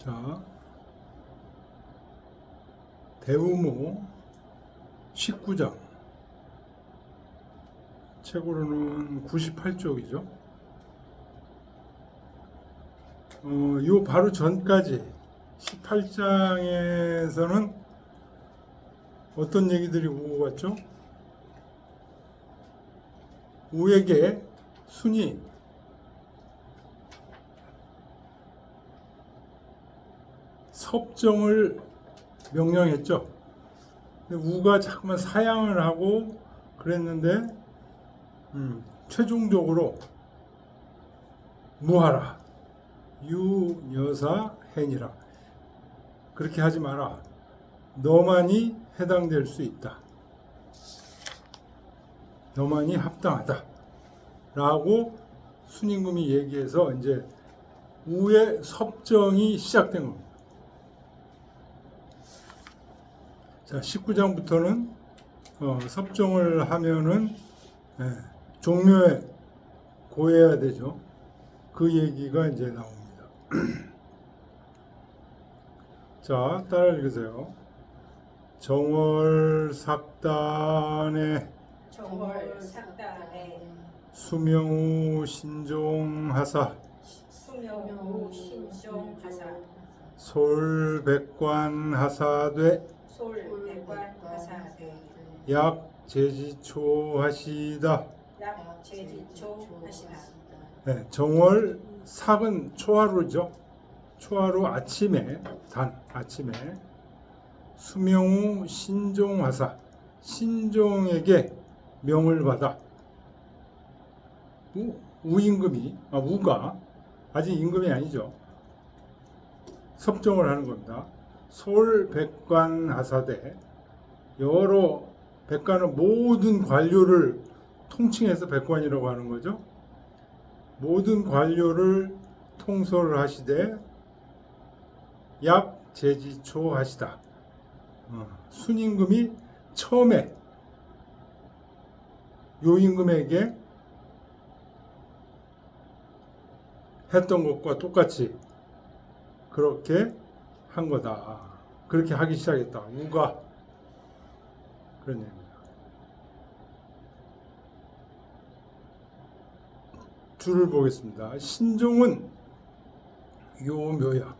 자, 대우모 19장. 책으로는 98쪽이죠. 요 바로 전까지 18장에서는 어떤 얘기들이 오고 갔죠? 우에게 순이 섭정을 명령했죠. 우가 자꾸만 사양을 하고 그랬는데 최종적으로 무하라, 유여사 해니라, 그렇게 하지 마라, 너만이 해당될 수 있다, 너만이 합당하다 라고 순임금이 얘기해서 이제 우의 섭정이 시작된 겁니다. 자, 19장부터는 섭정을 하면은 종묘에 고해야 되죠. 그 얘기가 이제 나옵니다. 자, 따라 읽으세요. 정월삭단에 수명우 신종하사 솔백관하사되 약제지초하시다. 네, 정월 삭은 초하루죠. 초하루 아침에, 아침에 수명우 신종하사, 신종에게 명을 받아. 우임금이, 우가 아직 임금이 아니죠. 섭정을 하는 겁니다. 솔백관하사대, 여러 백관은 모든 관료를 통칭해서 백관이라고 하는 거죠. 모든 관료를 통솔을 하시되 약제지초 하시다. 순임금이 처음에 요임금에게 했던 것과 똑같이 그렇게 한 거다. 그렇게 하기 시작했다. 우가 그런 얘기입니다. 줄을 보겠습니다. 신종은 요묘야.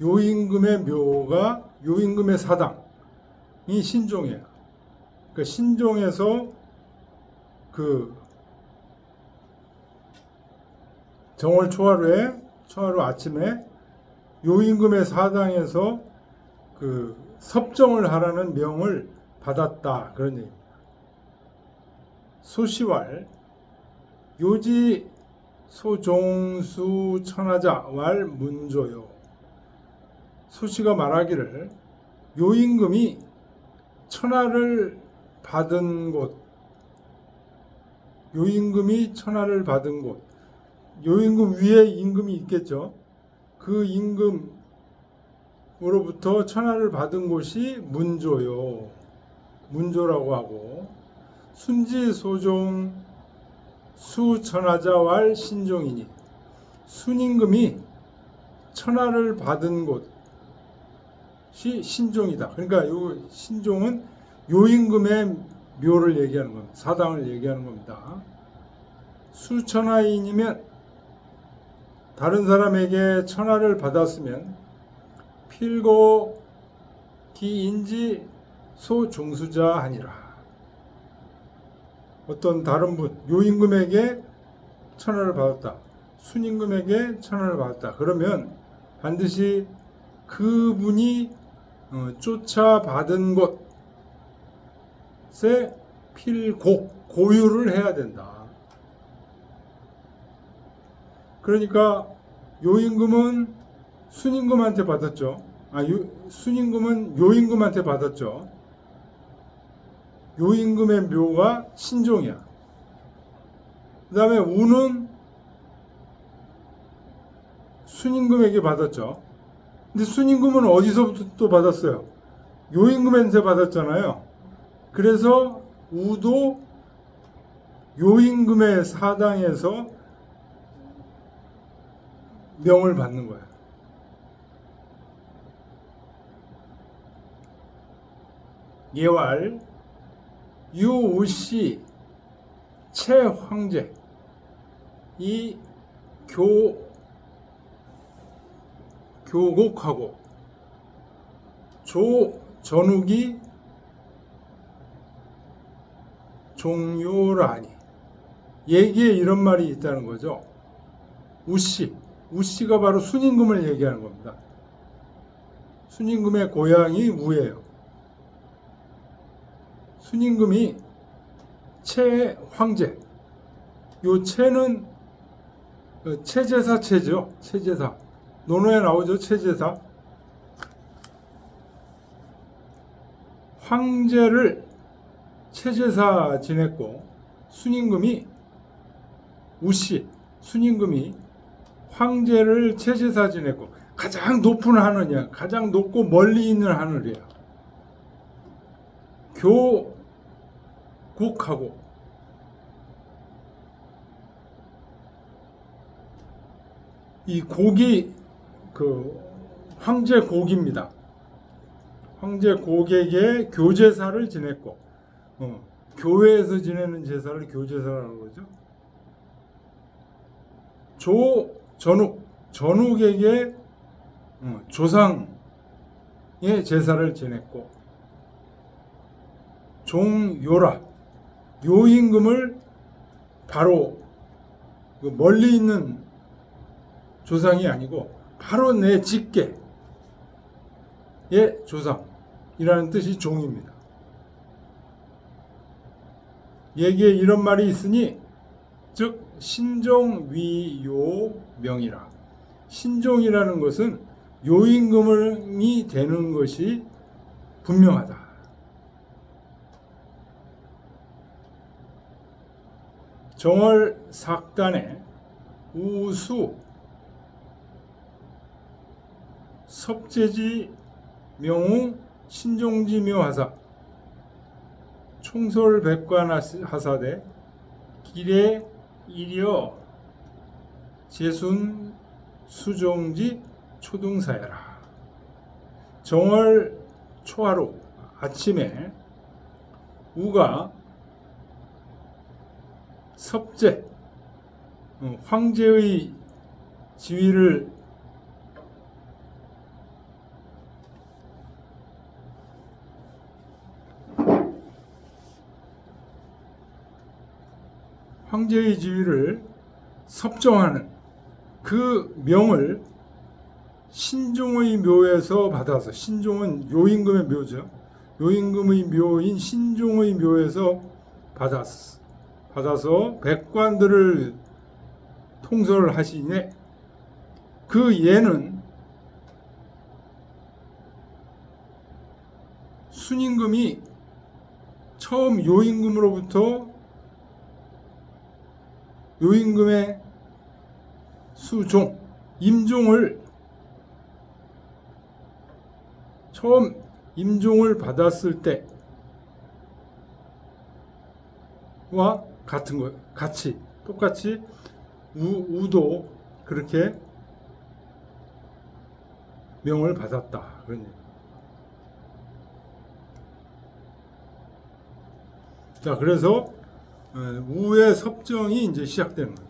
요임금의 묘가 요임금의 사당이 신종이에요. 그러니까 신종에서 그 정월 초하루 아침에 요임금의 사당에서 그 섭정을 하라는 명을 받았다. 그런 얘기입니다. 소시왈 요지 소종수 천하자 왈 문조요. 소시가 말하기를 요임금이 천하를 받은 곳, 요임금이 천하를 받은 곳, 요임금 위에 임금이 있겠죠. 그 임금으로부터 천하를 받은 곳이 문조요. 문조라고 하고, 순지소종 수천하자왈 신종이니, 순임금이 천하를 받은 곳이 신종이다. 그러니까 요 신종은 요임금의 묘를 얘기하는 겁니다. 사당을 얘기하는 겁니다. 수천하인이면 다른 사람에게 천하를 받았으면 필고 기인지 소종수자 하니라. 어떤 다른 분, 요임금에게 천하를 받았다, 순임금에게 천하를 받았다. 그러면 반드시 그분이 쫓아받은 곳에 고유를 해야 된다. 그러니까 요임금은 순임금한테 받았죠. 순임금은 요임금한테 받았죠. 요임금의 묘가 신종이야. 그 다음에 우는 순임금에게 받았죠. 근데 순임금은 어디서부터 또 받았어요? 요임금한테 받았잖아요. 그래서 우도 요임금의 사당에서 명을 받는 거예요. 예왈 유우씨 최황제 이 교곡하고 조전욱이 종요라니. 얘기에 이런 말이 있다는 거죠. 우씨가 바로 순임금을 얘기하는 겁니다. 순임금의 고향이 우예요. 순임금이 최황제. 요 최는 체제사 체죠. 체제사. 논어에 나오죠. 체제사. 황제를 체제사 지냈고 순임금이 순임금이 황제를 체제사 지냈고 가장 높은 하늘이야. 가장 높고 멀리 있는 하늘이야. 교곡하고 이 곡이 그 황제 곡입니다. 황제 곡에게 교제사를 지냈고 교회에서 지내는 제사를 교제사라고 그러죠. 전욱에게 조상의 제사를 지냈고 종요라 요임금을 바로 멀리 있는 조상이 아니고 바로 내 직계의 조상이라는 뜻이 종입니다. 얘기에 이런 말이 있으니 즉 신종위요명이라. 신종이라는 것은 요임금이 되는 것이 분명하다. 정월삭단의 우수 섭제지 명우 신종지묘하사 총솔백관하사대 길에 이려 제순 수종지 초등사야라. 정월 초하루 아침에 우가 섭제 황제의 지위를 섭정하는 그 명을 신종의 묘에서 받아서, 신종은 요임금의 묘죠. 요임금의 묘인 신종의 묘에서 받아서 백관들을 통솔하시네. 그 예는 순임금이 처음 요임금으로부터 요임금의 수종, 임종을 처음 임종을 받았을 때와 같은 것, 똑같이 우도 그렇게 명을 받았다. 그런 얘기. 자, 그래서 우의 섭정이 이제 시작되는 거죠.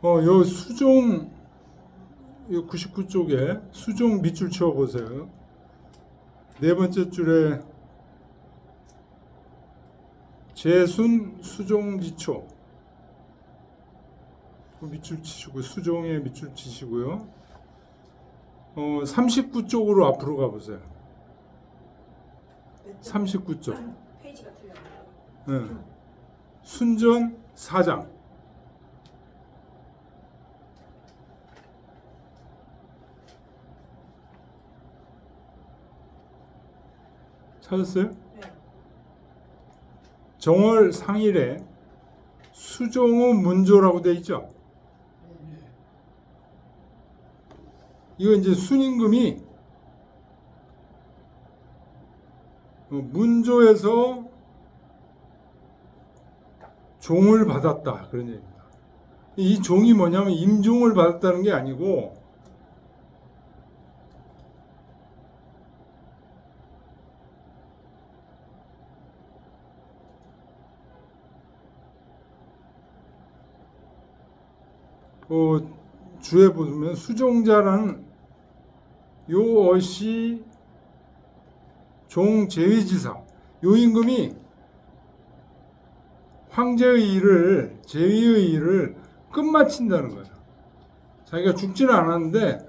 요 수종 요 99쪽에 수종 밑줄 치워 보세요. 네 번째 줄에 재순 수종지초 밑줄 치시고 수종에 밑줄 치시고요. 39쪽으로 앞으로 가보세요. 39쪽. 페이지가 틀렸네요. 네. 순전 4장. 찾았어요? 네. 정월 상일에 수종우 문조라고 돼 있죠? 이거 이제 순임금이 문조에서 종을 받았다 그런 얘기입니다. 이 종이 뭐냐면 임종을 받았다는 게 아니고 주에 보면 수종자라는 요 어시 종 제위지사 요 임금이 황제의 일을 제위의 일을 끝마친다는 거예요. 자기가 죽지는 않았는데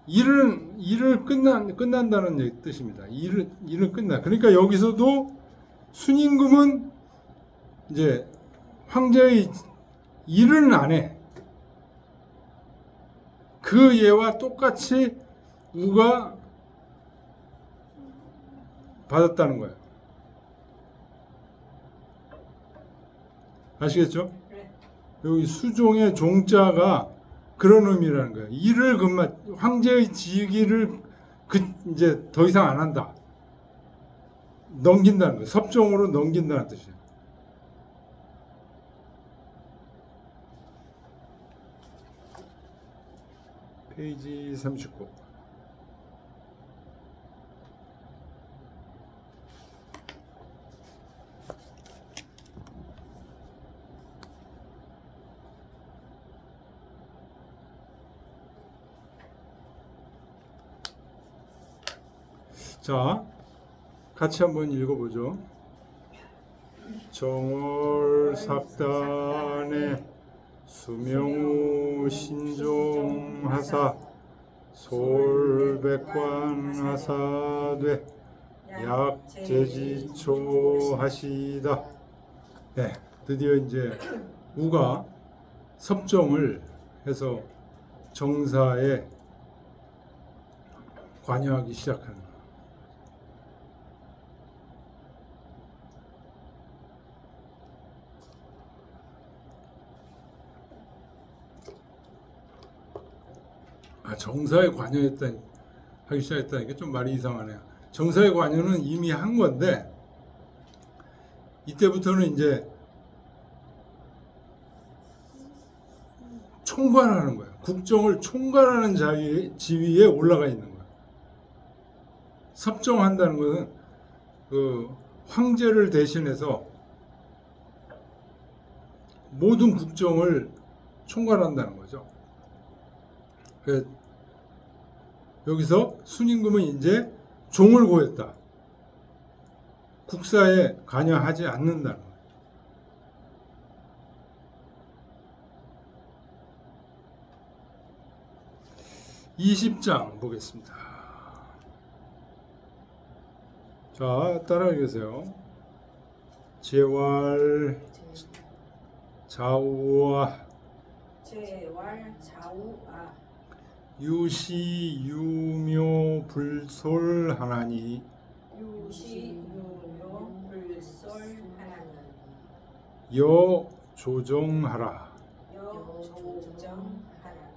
일을 끝난다는 뜻입니다. 일은 끝나. 그러니까 여기서도 순임금은 이제 황제의 일은 안 해. 그 예와 똑같이 우가 받았다는 거예요. 아시겠죠? 네. 여기 수종의 종자가 그런 의미라는 거예요. 일을 황제의 직위를 이제 더 이상 안 한다. 넘긴다는 거예요. 섭종으로 넘긴다는 뜻이에요. 페이지 39. 자, 같이 한번 읽어보죠. 정월 삭단에 수명우 신종하사 솔백관하사되 약제지초 하시다. 네, 드디어 이제 우가 섭정을 해서 정사에 관여하기 시작하는 거예요. 정사에 하기 시작했다니까 좀 말이 이상하네요. 정사에 관여는 이미 한 건데 이때부터는 이제 총괄하는 거예요. 국정을 총괄하는 지위에 올라가 있는 거예요. 섭정한다는 것은 그 황제를 대신해서 모든 국정을 총괄한다는 거죠. 여기서 순임금은 이제 종을 고했다. 국사에 관여하지 않는다는 거예요. 20장 보겠습니다. 자, 따라해 계세요. 제왈 좌우아 제왈 좌우아 유시 유묘 불솔하나니 유시 유묘 불솔하나니 여 조정하라 여 조정하라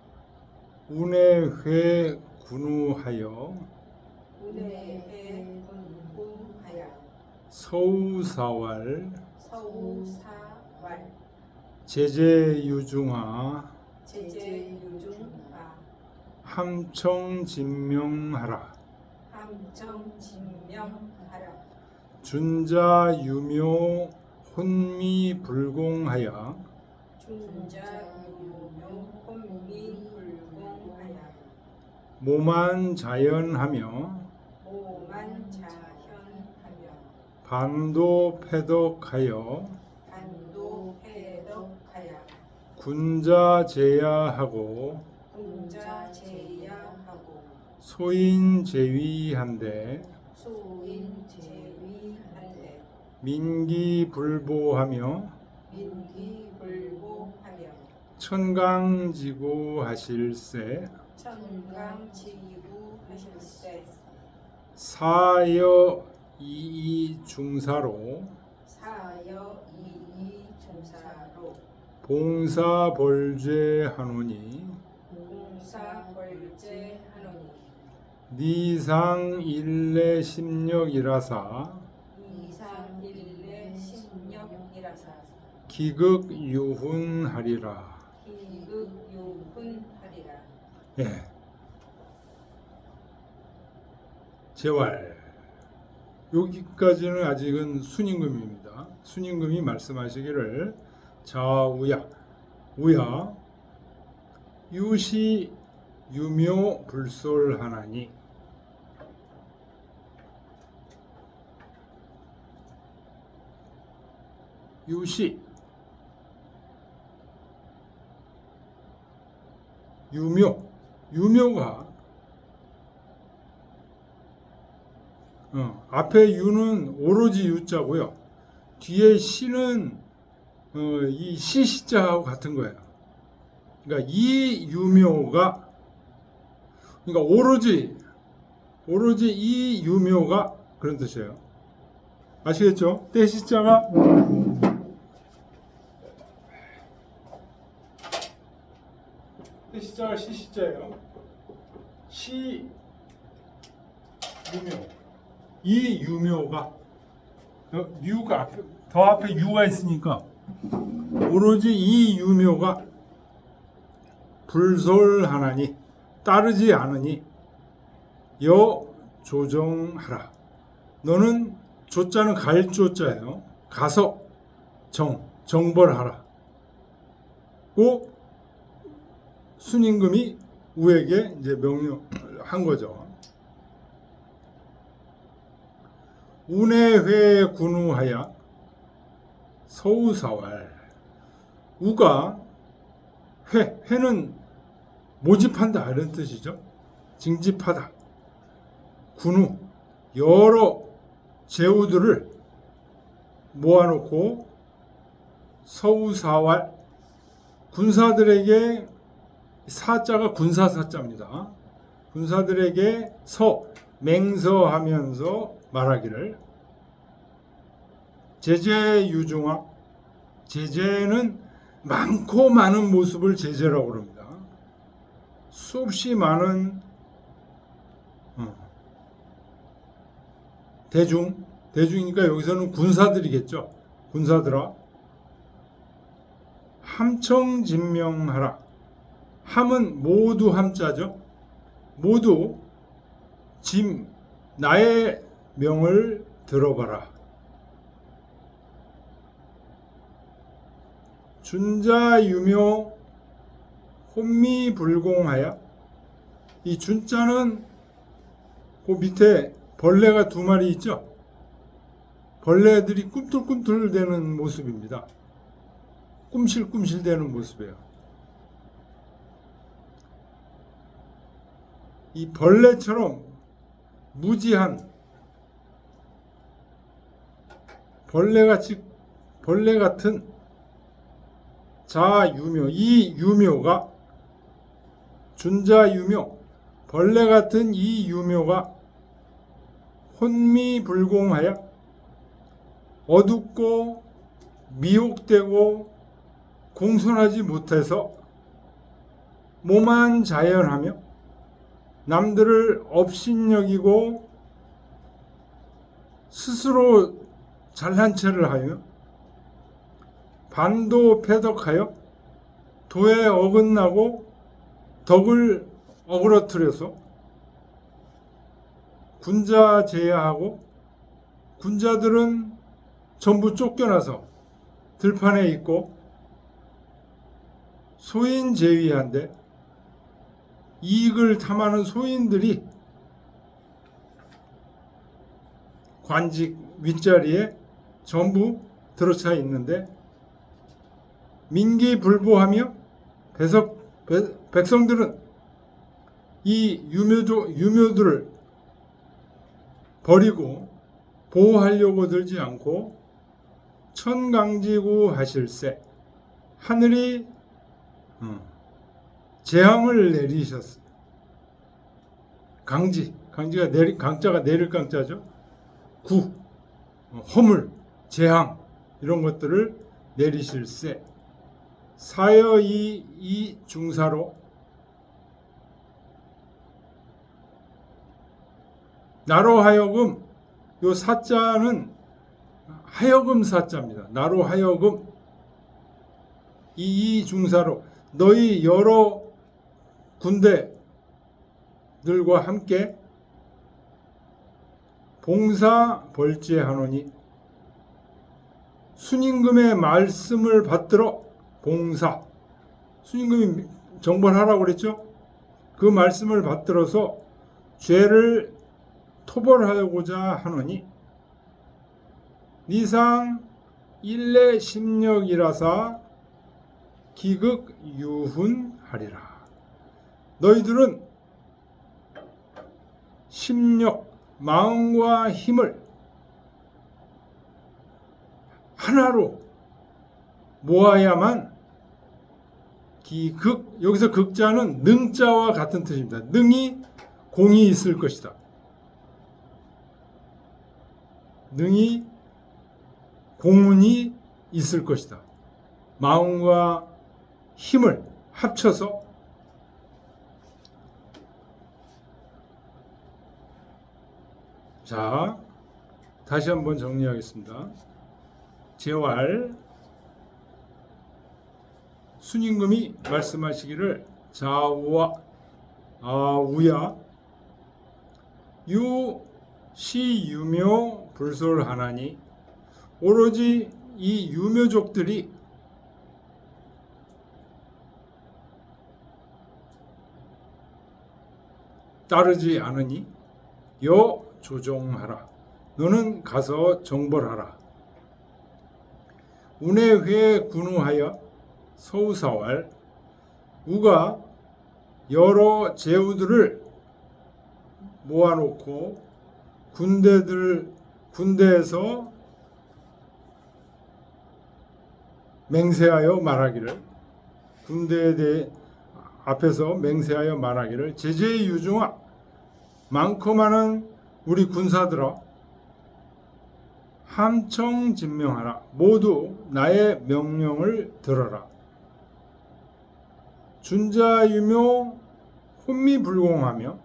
운해회 군우하여 운해회 군우하여 서우사왈 서우사왈 제제유중하 제제유중하 함청진명하라 함청진명하라 준자유묘 혼미불공하여 준자유묘 혼미 불공하야 모만 자연하며 오만 자현하며 반도 패덕하여 반도 패덕하야 군자 제야하고 공자 제야하고 소인 제위한데 소인 제위한데 민기 불보하며 민기 불보하며 천강지구 하실세 천강지구 하실세 사여 이이 중사로 사여 이이 중사로 봉사벌죄하노니 공사벌죄하노니 니상 일례 심력이라사 이상일례 심력이라사 기극유훈하리라. 기극유훈하리라. 예. 재활. 여기까지는 아직은 순임금입니다. 순임금이 말씀하시기를 자우야, 우야, 유시 유묘 불솔하나니 유시 유묘가 앞에 유는 오로지 유자고요. 뒤에 시는 이 시시자하고 같은 거예요. 그러니까 이 유묘가 그러니까 오로지 이 유묘가 그런 뜻이에요. 아시겠죠? 떼시자가 떼시자가 시시자예요. 시 유묘. 이 유묘가 유가 앞에, 더 앞에 유가 있으니까 오로지 이 유묘가 불솔하나니 따르지 않으니 여 조정하라. 너는 조자는 갈 조자예요. 가서 정벌하라. 고 순임금이 우에게 이제 명령한 거죠. 운해회 군우하야 서우사왈. 우가 회는 모집한다 이런 뜻이죠. 징집하다. 군우 여러 제후들을 모아놓고 서우사왈 군사들에게 사자가 군사사자입니다. 군사들에게 맹서하면서 말하기를 제제유중하. 제제는 많고 많은 모습을 제제라고 그럽니다. 수없이 많은 대중이니까 여기서는 군사들이겠죠. 군사들아 함청진명하라. 함은 모두 함자죠. 모두 나의 명을 들어봐라. 준자유묘 혼미불공하야. 이 준자는 그 밑에 벌레가 두 마리 있죠. 벌레들이 꿈틀꿈틀 대는 모습입니다. 꿈실꿈실 대는 모습이에요. 이 벌레처럼 무지한 벌레 같은 자유묘, 이 유묘가 준자유묘, 벌레 같은 이 유묘가 혼미불공하여 어둡고 미혹되고 공손하지 못해서 모만 자연하며 남들을 업신여기고 스스로 잘난 체를 하여 반도 패덕하여 도에 어긋나고 덕을 어그러뜨려서 군자 제야하고 군자들은 전부 쫓겨나서 들판에 있고 소인 제위한데 이익을 탐하는 소인들이 관직 윗자리에 전부 들어차 있는데 민기불보하며 백성들은 이 유묘들을 버리고 보호하려고 들지 않고 천강지구 하실세 하늘이 재앙을 내리셨어요. 강자가 내릴 강자죠. 허물, 재앙 이런 것들을 내리실세 사여이 중사로 나로 하여금 요 사자는 하여금 사자입니다. 나로 하여금 이 중사로 너희 여러 군대들과 함께 봉사 벌제하노니 순임금의 말씀을 받들어 봉사 순임금이 정벌하라고 그랬죠. 그 말씀을 받들어서 죄를 토벌하고자 하노니 니상 일례 심력이라사 기극유훈하리라. 너희들은 심력, 마음과 힘을 하나로 모아야만 여기서 극자는 능자와 같은 뜻입니다. 능이 공이 있을 것이다. 능이 공운이 있을 것이다. 마음과 힘을 합쳐서 자, 다시 한번 정리하겠습니다. 제왈 순임금이 말씀하시기를 자우와 아우야 유시유묘 불솔하나니 오로지 이 유묘족들이 따르지 않으니 여 조종하라. 너는 가서 정벌하라. 운해회 군우하여 서우사왈 우가 여러 제후들을 모아놓고 군대에서 맹세하여 말하기를 군대에 대해 앞에서 맹세하여 말하기를 제제유중아 많고 많은 우리 군사들아 함청진명하라. 모두 나의 명령을 들어라. 준자유묘 혼미불공하며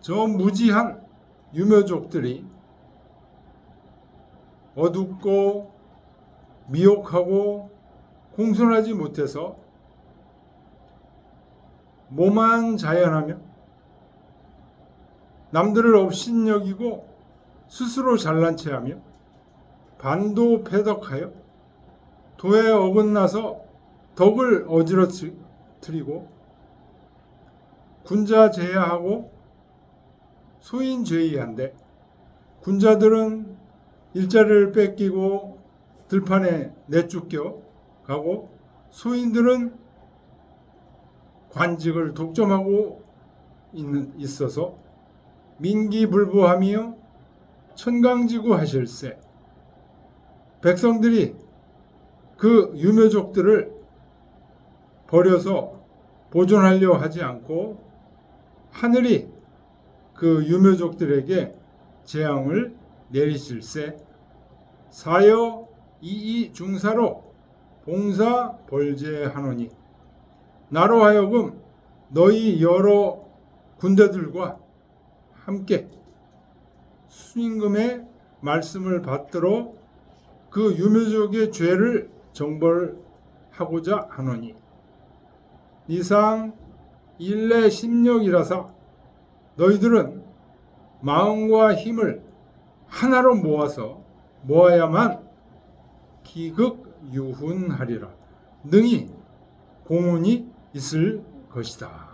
저 무지한 유묘족들이 어둡고 미혹하고 공손하지 못해서 모만자연하며 남들을 업신여기고 스스로 잘난 체하며 반도패덕하여 도에 어긋나서 덕을 어지러뜨리고 군자 제야하고 소인 죄의한데 군자들은 일자리를 뺏기고 들판에 내쫓겨 가고 소인들은 관직을 독점하고 있어서 민기불보하며 천강지구 하실세 백성들이 그 유묘족들을 버려서 보존하려 하지 않고 하늘이 그 유묘족들에게 재앙을 내리실세 사여 이이 중사로 봉사 벌제하노니 나로 하여금 너희 여러 군대들과 함께 순임금의 말씀을 받들어 그 유묘족의 죄를 정벌하고자 하노니 이상 일례 심력이라사 너희들은 마음과 힘을 하나로 모아야만 기극유훈하리라. 능히 공훈이 있을 것이다.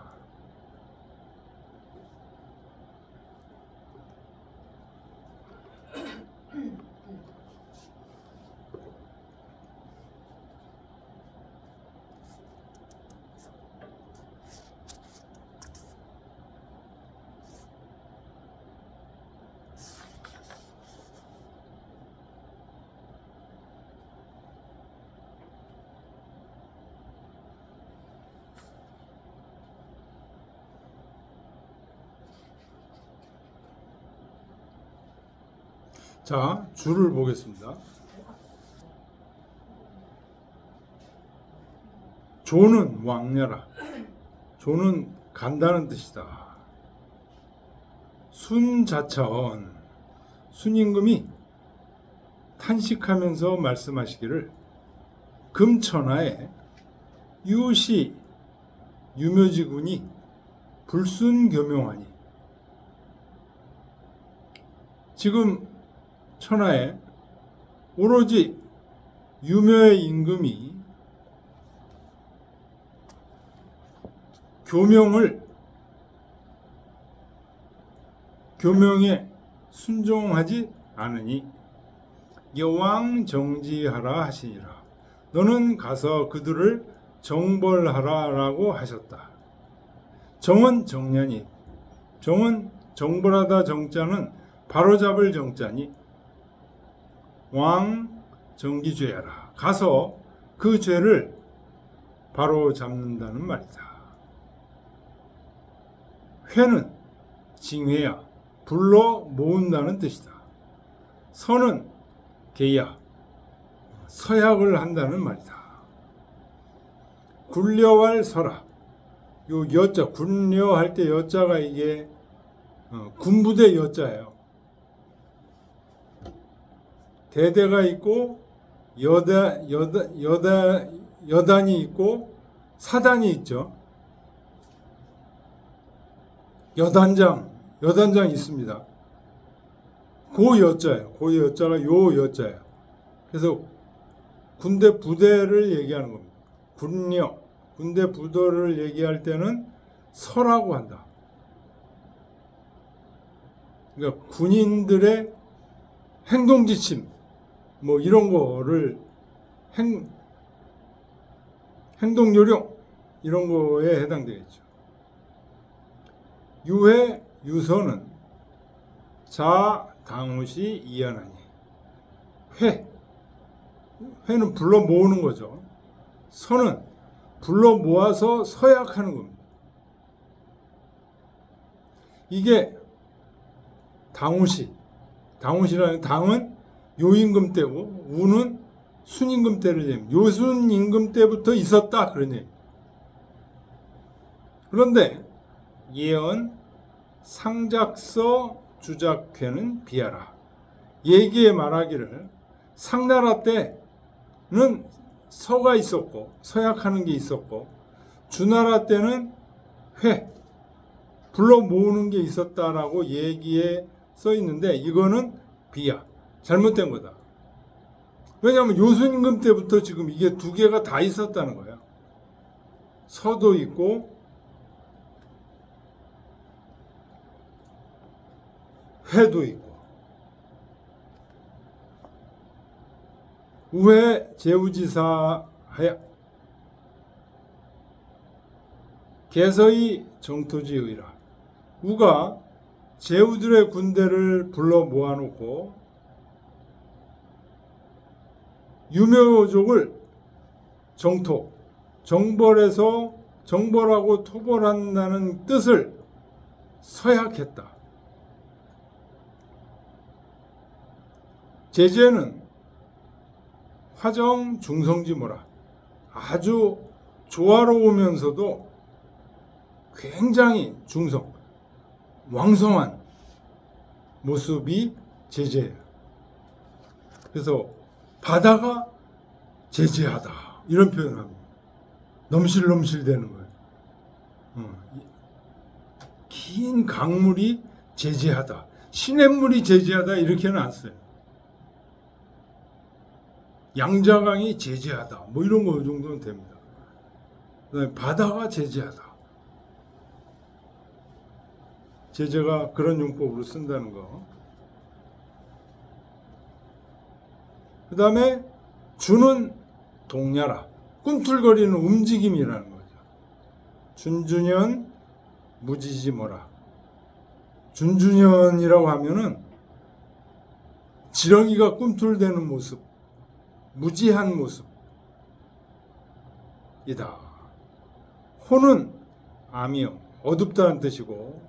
자, 줄을 보겠습니다. 조는 왕녀라. 조는 간다는 뜻이다. 순자차언. 순임금이 탄식하면서 말씀하시기를 금천하에 유시 유묘지군이 불순교명하니. 지금 천하에 오로지 유묘의 임금이 교명에 순종하지 않으니 여왕 정지하라 하시니라. 너는 가서 그들을 정벌하라라고 하셨다. 정은 정년이, 정은 정벌하다 정자는 바로잡을 정자니 왕 정기죄하라. 가서 그 죄를 바로 잡는다는 말이다. 회는 징회야, 불러 모은다는 뜻이다. 서는 계야, 서약을 한다는 말이다. 굴려할 서라. 요 여자, 굴려할 때 여자가 이게 군부대 여자예요. 대대가 있고 여단이 있고 사단이 있죠. 여단장 있습니다. 그 여자예요. 그 여자가 요 여자예요. 그래서 군대 부대를 얘기하는 겁니다. 군대 부대를 얘기할 때는 서라고 한다. 그러니까 군인들의 행동 지침 뭐 이런 거를 행동 요령 이런 거에 해당되겠죠. 유회 유서는 자 당우시 이하나니. 회는 불러 모으는 거죠. 서는 불러 모아서 서약하는 겁니다. 이게 당우시라는 당은 요임금 때고 우는 순임금 때를 얘기합니다. 요순임금 때부터 있었다 그런 얘기. 그런데 예언 상작서 주작회는 비하라. 얘기에 말하기를 상나라 때는 서가 있었고 서약하는 게 있었고 주나라 때는 불러 모으는 게 있었다라고 얘기에 써 있는데 이거는 비야. 잘못된 거다. 왜냐하면 요순임금 때부터 지금 이게 두 개가 다 있었다는 거야. 서도 있고 회도 있고. 우회 제우지사하야 개서이 정토지의라. 우가 제우들의 군대를 불러 모아놓고 유묘족을 정벌해서 정벌하고 토벌한다는 뜻을 서약했다. 제재는 화정 중성지모라. 아주 조화로우면서도 굉장히 왕성한 모습이 제재예요. 그래서 바다가 제재하다 이런 표현을 합니다. 넘실넘실 되는 거예요. 긴 강물이 제재하다, 시냇물이 제재하다 이렇게는 안 써요. 양자강이 제재하다 뭐 이런 거 정도는 됩니다. 그다음에 바다가 제재하다. 제재가 그런 용법으로 쓴다는 거. 그 다음에 주는 동야라. 꿈틀거리는 움직임이라는 거죠. 준준현 무지지모라. 준준현이라고 하면은 지렁이가 꿈틀대는 모습, 무지한 모습이다. 호는 아미영, 어둡다는 뜻이고,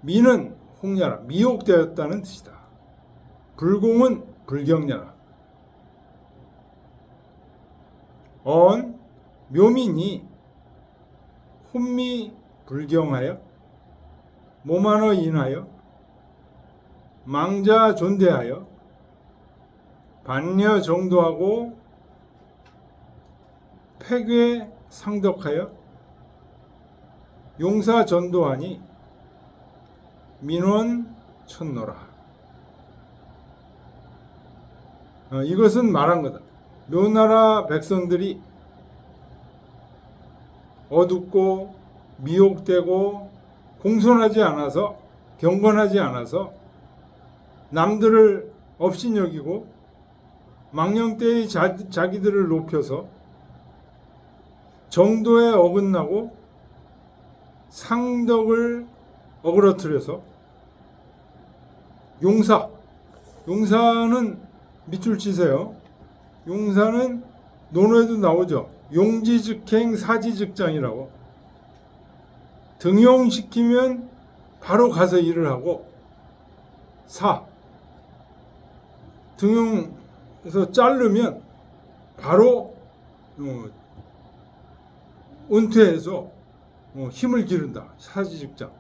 미는 홍야라, 미혹되었다는 뜻이다. 불공은 불경야라. 언, 묘민이 혼미 불경하여, 모만어 인하여, 망자 존대하여, 반려 정도하고, 폐괴 상덕하여, 용사 전도하니, 민원 천노라. 이것은 말한 거다. 묘나라 백성들이 어둡고 미혹되고 공손하지 않아서, 경건하지 않아서 남들을 업신여기고 망령되이 자기들을 높여서 정도에 어긋나고 상덕을 어그러뜨려서 용사는 밑줄 치세요. 용사는 논어에도 나오죠. 용지즉행 사지즉장이라고. 등용시키면 바로 가서 일을 하고, 등용해서 자르면 바로 은퇴해서 힘을 기른다. 사지즉장.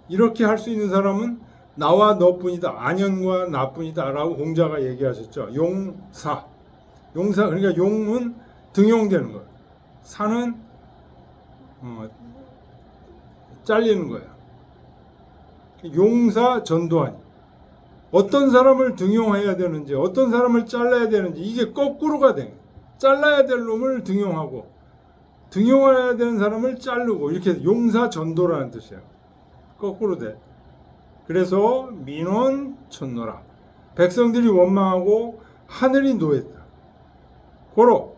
이렇게 할 수 있는 사람은 나와 너뿐이다. 안현과 나뿐이다. 라고 공자가 얘기하셨죠. 용사, 그러니까 용은 등용되는 거예요. 사는 잘리는 거예요. 용사 전도하니. 어떤 사람을 등용해야 되는지, 어떤 사람을 잘라야 되는지, 이게 거꾸로가 돼. 잘라야 될 놈을 등용하고, 등용해야 되는 사람을 자르고, 이렇게 용사 전도라는 뜻이에요. 거꾸로 돼. 그래서 민원 천노라. 백성들이 원망하고 하늘이 노했다. 고로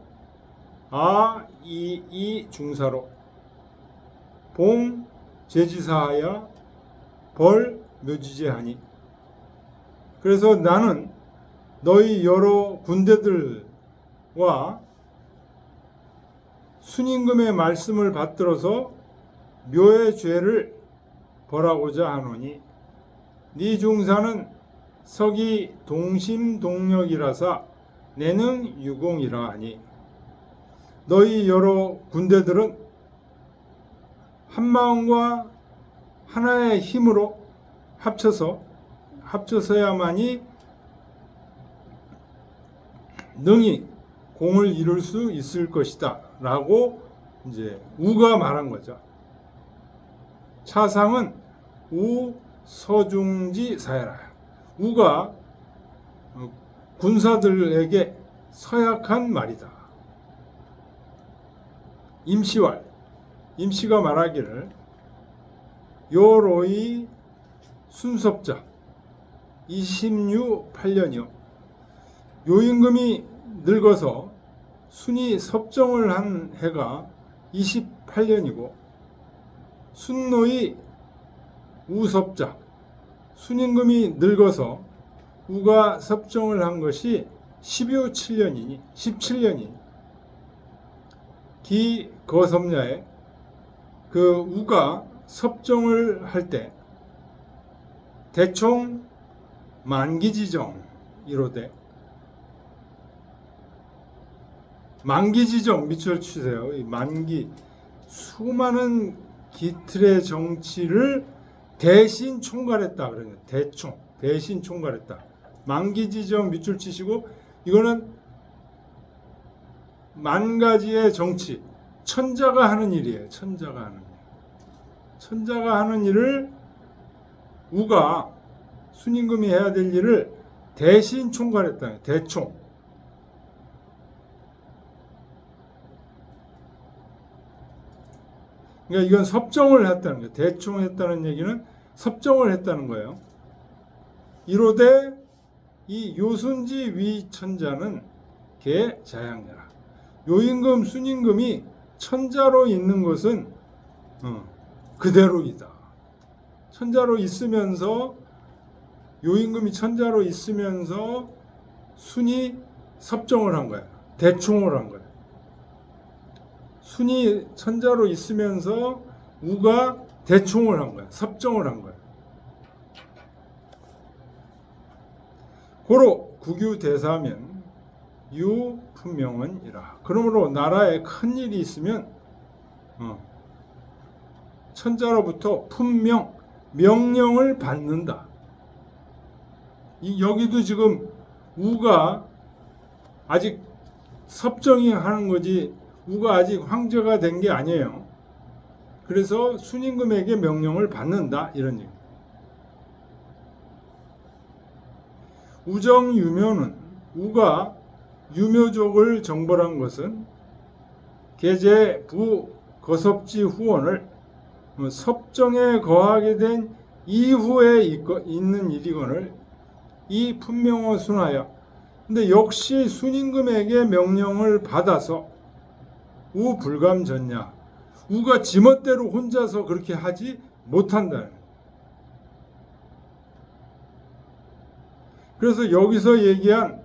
이 중사로 봉 제지사하야 벌 묘지제하니. 그래서 나는 너희 여러 군대들과 순임금의 말씀을 받들어서 묘의 죄를 벌하고자 하노니, 네 중사는 서기 동심동력이라사 내능 유공이라 하니. 너희 여러 군대들은 한 마음과 하나의 힘으로 합쳐서야만이 능히 공을 이룰 수 있을 것이다. 라고 이제 우가 말한 거죠. 차상은 우 서중지 사해라. 우가 군사들에게 서약한 말이다. 임시가 말하기를 요로이 순섭자 26~8년이요. 요임금이 늙어서 순이 섭정을 한 해가 28년이고, 순노의 우섭자, 순임금이 늙어서 우가 섭정을 한 것이 17년이니 기 거섭야에 그 우가 섭정을 할 때 대총 만기지정 이로되, 만기지정 밑줄 치세요. 이 만기, 수많은 기틀의 정치를 대신 총괄했다 그러냐. 대신 총괄했다. 만기지정 밑줄 치시고, 이거는 만 가지의 정치, 천자가 하는 일이에요. 천자가 하는 일을 우가 순임금이 해야 될 일을 대신 총괄했다. 대총. 그러니까 이건 섭정을 했다는 거예요. 대충 했다는 얘기는 섭정을 했다는 거예요. 이로되 이 요순지 위천자는 개 자양내라. 요임금 순임금이 천자로 있는 것은 그대로이다. 천자로 있으면서 요임금이 천자로 있으면서 순이 섭정을 한 거야. 대충을 한 거야. 순이 천자로 있으면서 우가 대충을 한 거야. 섭정을 한 거야. 고로 국유대사면 유품명은이라. 그러므로 나라에 큰 일이 있으면 천자로부터 품명, 명령을 받는다. 여기도 지금 우가 아직 섭정이 하는 거지 우가 아직 황제가 된 게 아니에요. 그래서 순임금에게 명령을 받는다 이런 얘기. 우정유묘는 우가 유묘족을 정벌한 것은 계제 부 거섭지 후원을 섭정에 거하게 된 이후에 있는 일이거늘 이 품명어 순하여. 근데 역시 순임금에게 명령을 받아서 우 불감전냐. 우가 지멋대로 혼자서 그렇게 하지 못한다는. 그래서 여기서 얘기한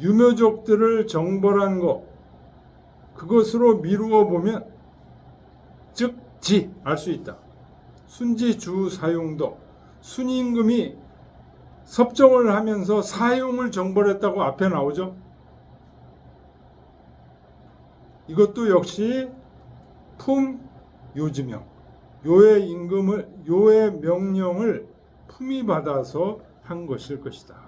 유묘족들을 정벌한 것, 그것으로 미루어 보면 즉 지 알 수 있다. 순지 주 사용도 순임금이 섭정을 하면서 사용을 정벌했다고 앞에 나오죠. 이것도 역시 품 요지명, 요의 임금을 요의 명령을 품위 받아서 한 것일 것이다.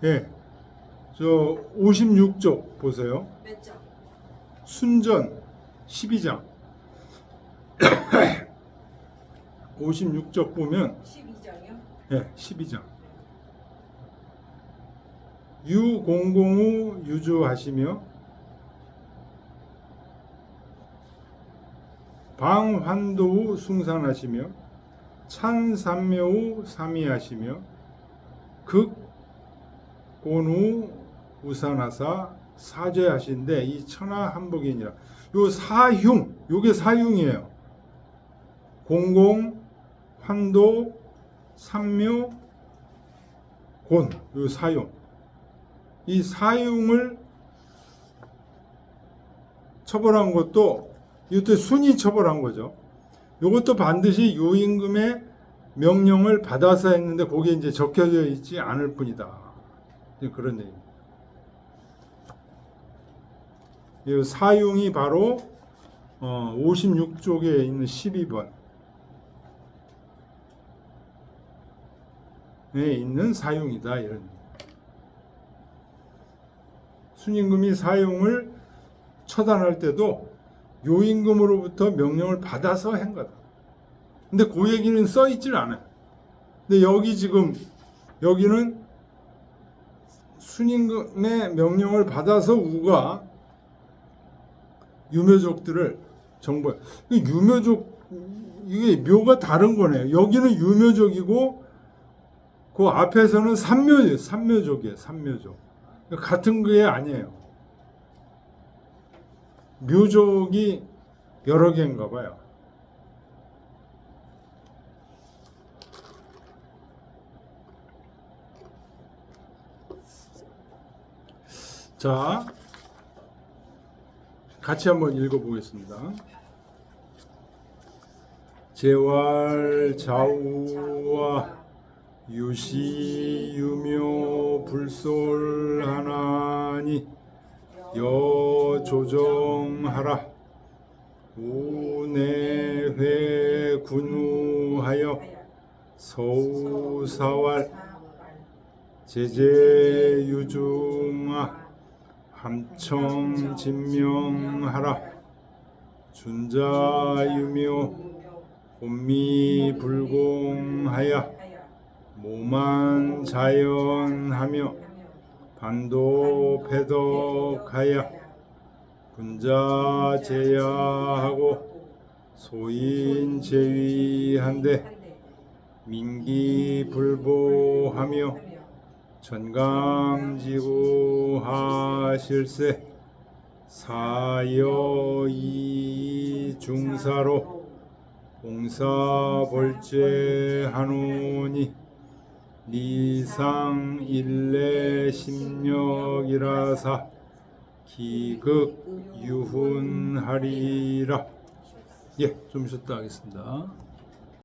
예, 저 56쪽 보세요. 몇 점? 순전 12장 56쪽 보면 12점이요? 예, 12장 유공공우 유주하시며 방환도우 숭산하시며 찬삼묘우 삼위하시며 극곤우 우산하사 사죄하신데 이 천하 한복이니라. 요 사흉, 요게 사흉이에요. 공공, 환도, 삼묘, 곤, 요 사흉. 이 사흉을 처벌한 것도 이것도 순위 처벌한 거죠. 이것도 반드시 요임금의 명령을 받아서 했는데 거기에 이제 적혀져 있지 않을 뿐이다. 그런 얘기입니다. 이 사흉이 바로 56쪽에 있는 12번에 있는 사흉이다. 이런. 순임금이 사흉을 처단할 때도 요임금으로부터 명령을 받아서 한 거다. 근데 그 얘기는 써 있질 않아요. 근데 여기 지금 여기는 순임금의 명령을 받아서 우가 유묘족들을 정벌. 유묘족 이게 묘가 다른 거네요. 여기는 유묘족이고 그 앞에서는 삼묘족이에요. 삼묘족. 같은 게 아니에요. 묘족이 여러 개인가 봐요. 자, 같이 한번 읽어보겠습니다. 재활 좌우와 유시 유묘 불솔하나니 여조정하라. 우내회 군우하여 서우사왈 제제유중아 함청진명하라. 준자유묘 혼미불공하여 모만자연하며 반도패덕하여 군자제야하고 소인제위한데 민기불보하며 전강지구하실세. 사여이중사로 봉사벌제하노니 니상일례심력이라사 기극유훈하리라. 예, 좀 쉬었다 하겠습니다.